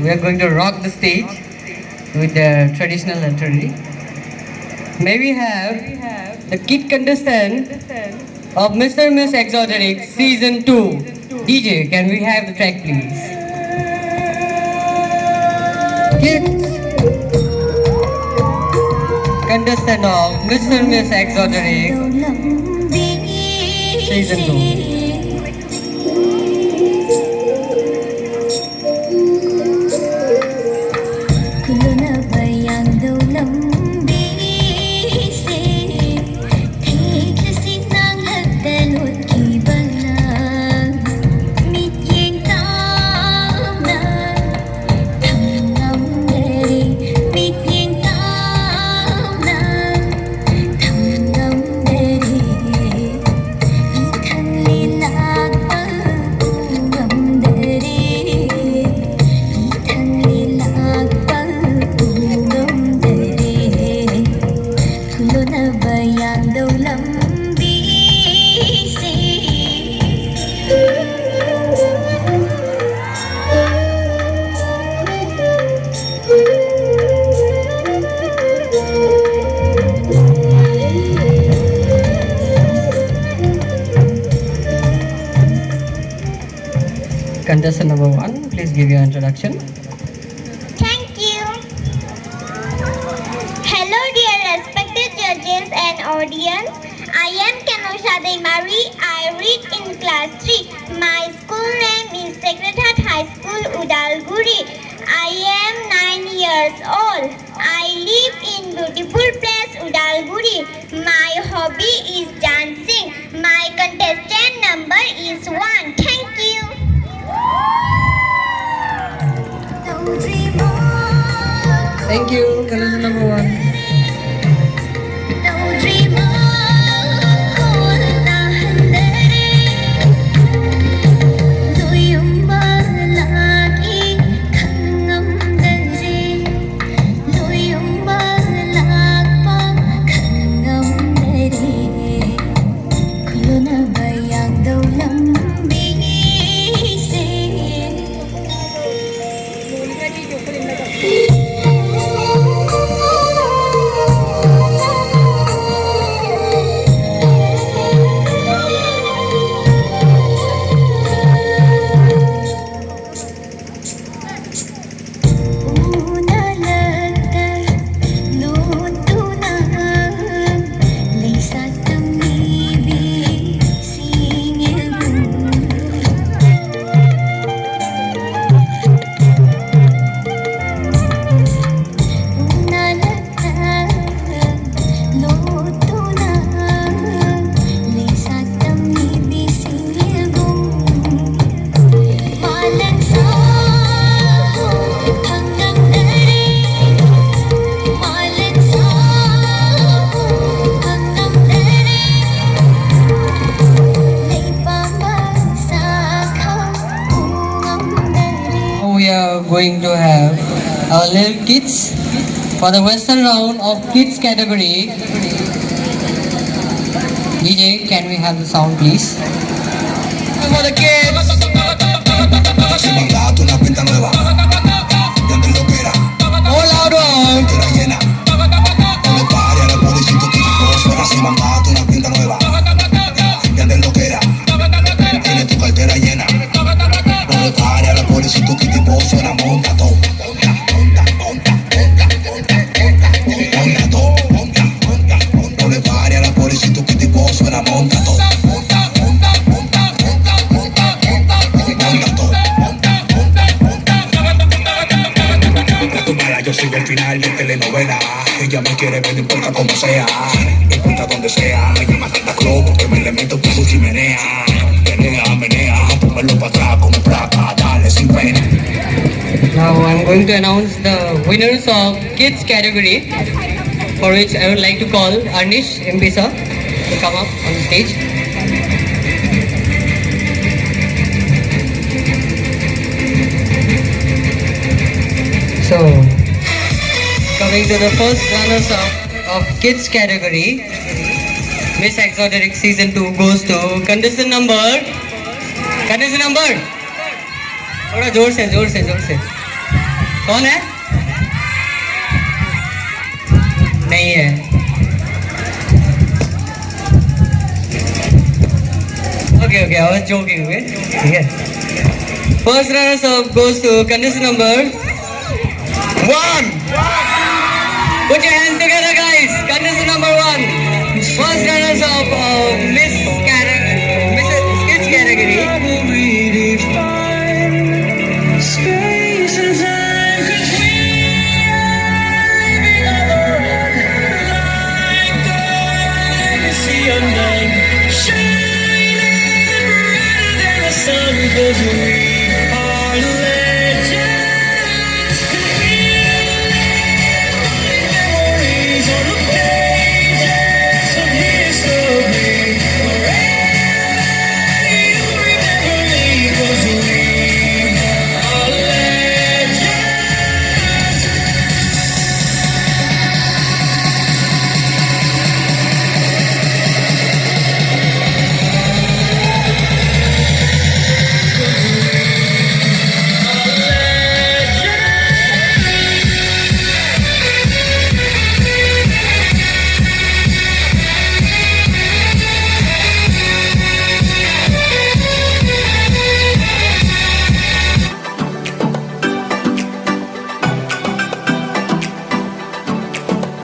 We are going to rock the stage with the traditional artillery. May we have the kid contestant of Mr&Miss Exoteric Season 2. DJ, can we have the track please? Kids contestant of Mr&Miss Exoteric Season 2. Contestant number 1, please give your introduction. Thank you. Hello dear respected judges and audience. I am kennocha Daimari. I read in class 3. My school name is Secretariat High School, Udalguri. I am 9 years old. I live in beautiful place Udalguri. My hobby is dancing. My contestant number is 1. Thank you. Thank you, contestant number 1. Going to have our little kids for the western round of kids category. DJ, can we have the sound please? For the kids. All loud Yo soy el final de telenovela. Ella me quiere ver, no importa como sea. No importa donde sea. Me llama Santa Claus porque me le meto por su chimenea. Menea, pónmelo para atrás como placa. Dale sin pena. Now I'm going to announce the winners of kids category, for which I would like to call Anish Mbisa to come up on the stage. So, coming to the first runners-up of kids category, Miss Exoteric Season 2 goes to contestant number थोड़ा जोर से कौन है? नहीं है. Okay, I was joking, okay? Okay. First runners up goes to contestant number 1. Put your hands together, guys. Contestant number 1. First runners up